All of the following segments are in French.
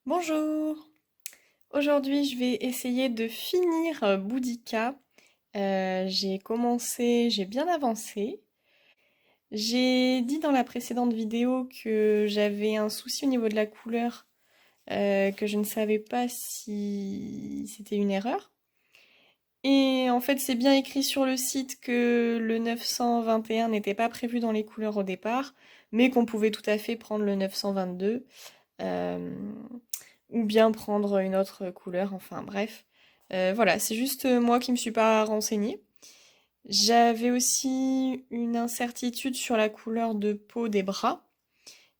Bonjour! Aujourd'hui, je vais essayer de finir Boudica. J'ai commencé, j'ai bien avancé. J'ai dit dans la précédente vidéo que j'avais un souci au niveau de la couleur, que je ne savais pas si c'était une erreur. Et en fait, c'est bien écrit sur le site que le 921 n'était pas prévu dans les couleurs au départ, mais qu'on pouvait tout à fait prendre le 922. euh, ou bien prendre une autre couleur, enfin bref. Voilà, c'est juste moi qui me suis pas renseignée. J'avais aussi une incertitude sur la couleur de peau des bras,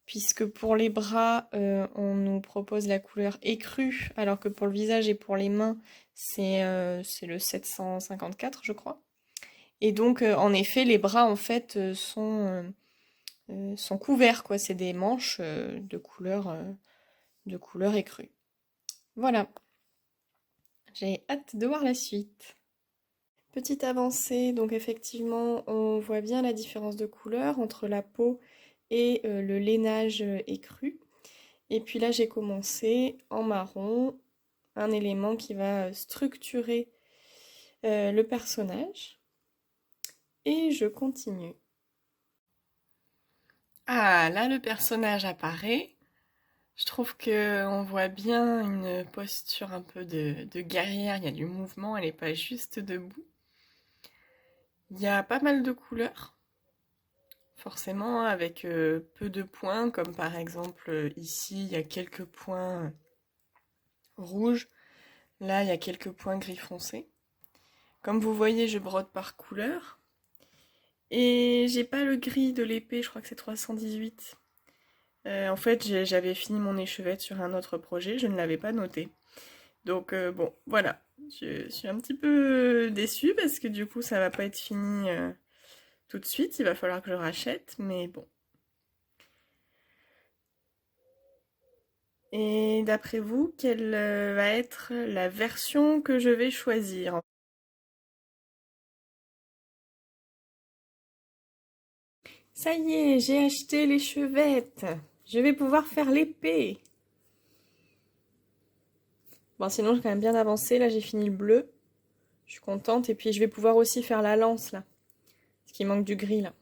puisque pour les bras, on nous propose la couleur écrue, alors que pour le visage et pour les mains, c'est le 754, je crois. Et donc, en effet, les bras, en fait, sont couverts, quoi. C'est des manches de couleur écrue. Voilà. J'ai hâte de voir la suite. Petite avancée, donc effectivement, on voit bien la différence de couleur entre la peau et le lainage écru. Et puis là, j'ai commencé en marron, un élément qui va structurer le personnage. Et je continue. Ah, là, le personnage apparaît. Je trouve que on voit bien une posture un peu de guerrière. Il y a du mouvement, elle n'est pas juste debout. Il y a pas mal de couleurs, forcément, avec peu de points, comme par exemple ici, il y a quelques points rouges, là, il y a quelques points gris foncé. Comme vous voyez, je brode par couleur. Et j'ai pas le gris de l'épée, je crois que c'est 318. En fait, j'avais fini mon échevette sur un autre projet, je ne l'avais pas noté. Donc bon, voilà. Je suis un petit peu déçue parce que du coup, ça va pas être fini tout de suite. Il va falloir que je rachète, mais bon. Et d'après vous, quelle va être la version que je vais choisir? Ça y est, j'ai acheté les chevettes. Je vais pouvoir faire l'épée. Bon, sinon, j'ai quand même bien avancé. Là, j'ai fini le bleu. Je suis contente. Et puis, je vais pouvoir aussi faire la lance, là. Parce qu'il manque du gris, là.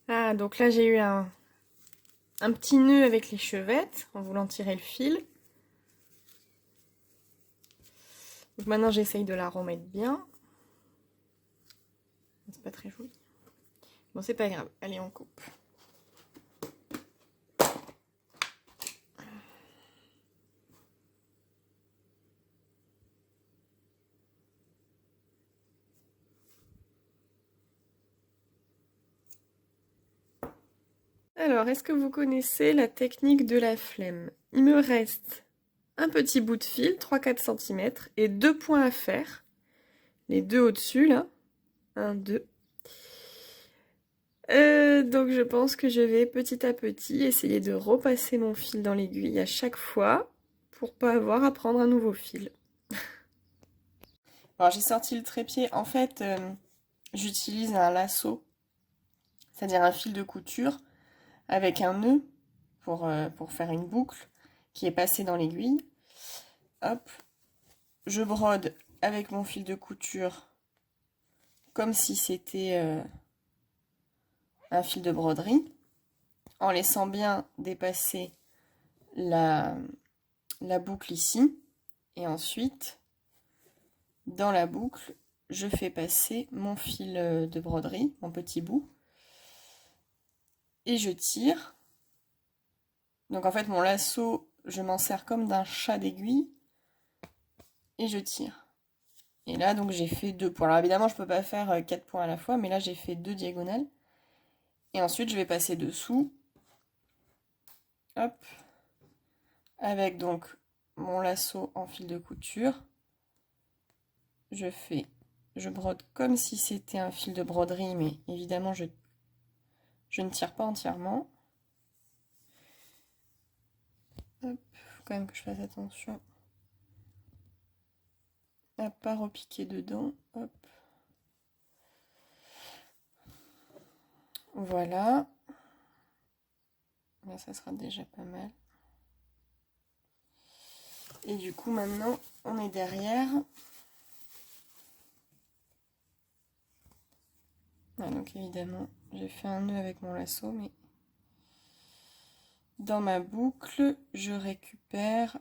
Ah, donc là, j'ai eu un petit nœud avec les chevettes, en voulant tirer le fil. Donc maintenant, j'essaye de la remettre bien. C'est pas très joli. Bon, c'est pas grave. Allez, on coupe. Alors, est-ce que vous connaissez la technique de la flemme? Il me reste un petit bout de fil, 3-4 cm, et deux points à faire. Les deux au-dessus, là. Un, deux. Donc je pense que je vais petit à petit essayer de repasser mon fil dans l'aiguille à chaque fois pour pas avoir à prendre un nouveau fil. Alors j'ai sorti le trépied. En fait, j'utilise un lasso, c'est-à-dire un fil de couture avec un nœud pour faire une boucle qui est passée dans l'aiguille. Hop, je brode avec mon fil de couture comme si c'était un fil de broderie, en laissant bien dépasser la, la boucle ici. Et ensuite, dans la boucle, je fais passer mon fil de broderie, mon petit bout, et je tire. Donc en fait, mon lasso, je m'en sers comme d'un chat d'aiguille, et je tire. Et là, donc j'ai fait deux points. Alors évidemment, je peux pas faire 4 points à la fois, mais là, j'ai fait deux diagonales. Et ensuite, je vais passer dessous. Hop. Avec donc mon lasso en fil de couture. Je brode comme si c'était un fil de broderie, mais évidemment, je ne tire pas entièrement. Hop, faut quand même que je fasse attention à pas repiquer dedans. Hop. Voilà. Là, ça sera déjà pas mal. Et du coup, maintenant, on est derrière. Ah, donc évidemment, j'ai fait un nœud avec mon lasso, mais dans ma boucle, je récupère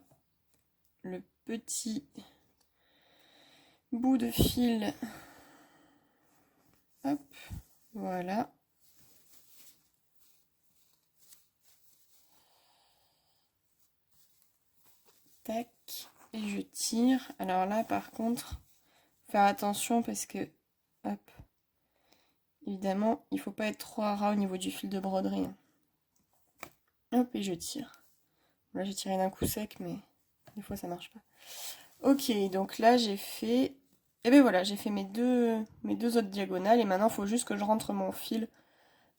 le petit bout de fil. Hop, voilà. Tac, et je tire. Alors là, par contre, faire attention parce que, hop, évidemment, il ne faut pas être trop ras au niveau du fil de broderie. Hop, et je tire. Là, j'ai tiré d'un coup sec, mais des fois, ça marche pas. Ok, donc là, j'ai fait... Et bien voilà, j'ai fait mes deux autres diagonales. Et maintenant, il faut juste que je rentre mon fil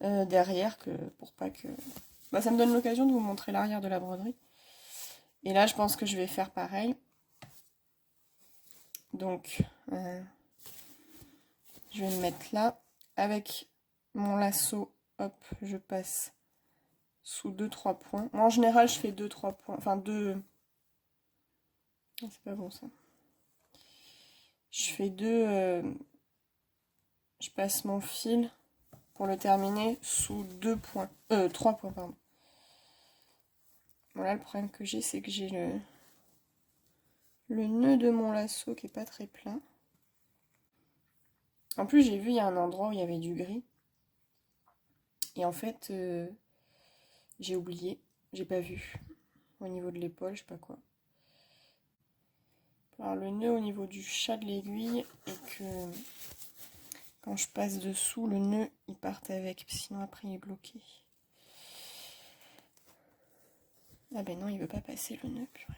derrière, pour pas que... Bah, ça me donne l'occasion de vous montrer l'arrière de la broderie. Et là, je pense que je vais faire pareil. Donc, je vais me mettre là. Avec mon lasso, hop, je passe sous 2-3 points. Moi, en général, je fais 2-3 points. Enfin, 2... Ah, c'est pas bon, ça. Je fais 2... je passe mon fil pour le terminer sous 2 points. 3 points, pardon. Voilà, le problème que j'ai, c'est que j'ai le nœud de mon lasso qui est pas très plein. En plus, j'ai vu, il y a un endroit où il y avait du gris. Et en fait, j'ai oublié. J'ai pas vu. Au niveau de l'épaule, je sais pas quoi. Alors, le nœud au niveau du chat de l'aiguille, et que quand je passe dessous, le nœud, il part avec. Sinon, après, il est bloqué. Ah ben non, il veut pas passer le nœud, purée.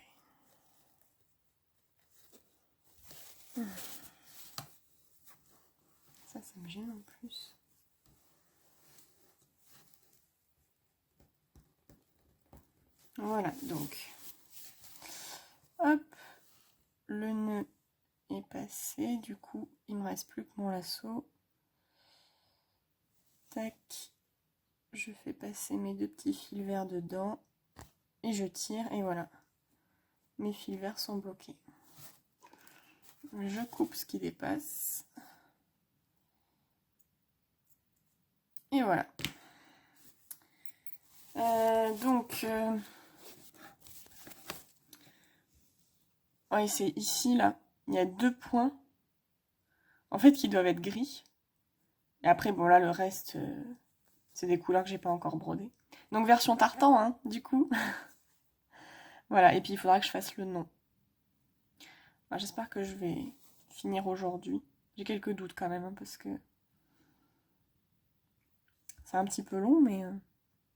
Ça me gêne en plus. Voilà, donc, hop, le nœud est passé, du coup, il ne me reste plus que mon lasso. Tac, je fais passer mes deux petits fils verts dedans, et je tire, et voilà, mes fils verts sont bloqués. Je coupe ce qui dépasse. Et voilà. Ouais, c'est ici, là. Il y a 2 points. En fait, qui doivent être gris. Et après, bon, là, le reste, c'est des couleurs que j'ai pas encore brodées. Donc, version tartan, hein, du coup. Voilà, et puis il faudra que je fasse le nom. Alors, j'espère que je vais finir aujourd'hui. J'ai quelques doutes quand même, hein, parce que c'est un petit peu long, mais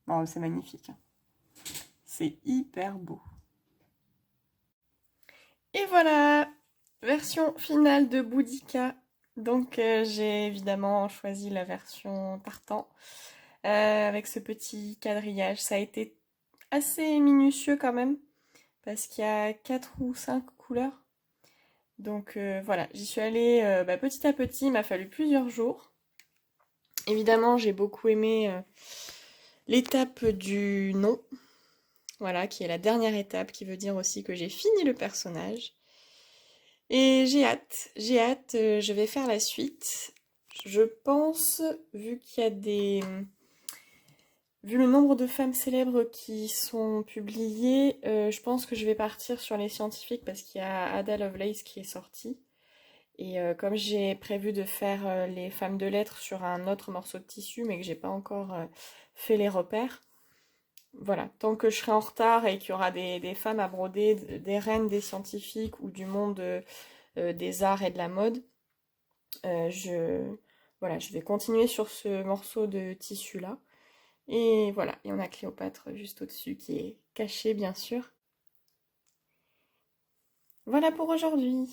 bon, c'est magnifique. Hein. C'est hyper beau. Et voilà, version finale de Boudica. Donc j'ai évidemment choisi la version tartan avec ce petit quadrillage. Ça a été assez minutieux quand même parce qu'il y a 4 ou 5 couleurs. Donc voilà, j'y suis allée petit à petit, il m'a fallu plusieurs jours. Évidemment, j'ai beaucoup aimé l'étape du nom, voilà, qui est la dernière étape, qui veut dire aussi que j'ai fini le personnage. Et j'ai hâte, je vais faire la suite. Je pense, vu le nombre de femmes célèbres qui sont publiées, je pense que je vais partir sur les scientifiques parce qu'il y a Ada Lovelace qui est sortie. Et comme j'ai prévu de faire les femmes de lettres sur un autre morceau de tissu, mais que j'ai pas encore fait les repères, voilà, tant que je serai en retard et qu'il y aura des femmes à broder, des reines des scientifiques ou du monde des arts et de la mode, voilà, je vais continuer sur ce morceau de tissu là. Et voilà, et on a Cléopâtre juste au-dessus qui est cachée bien sûr. Voilà pour aujourd'hui.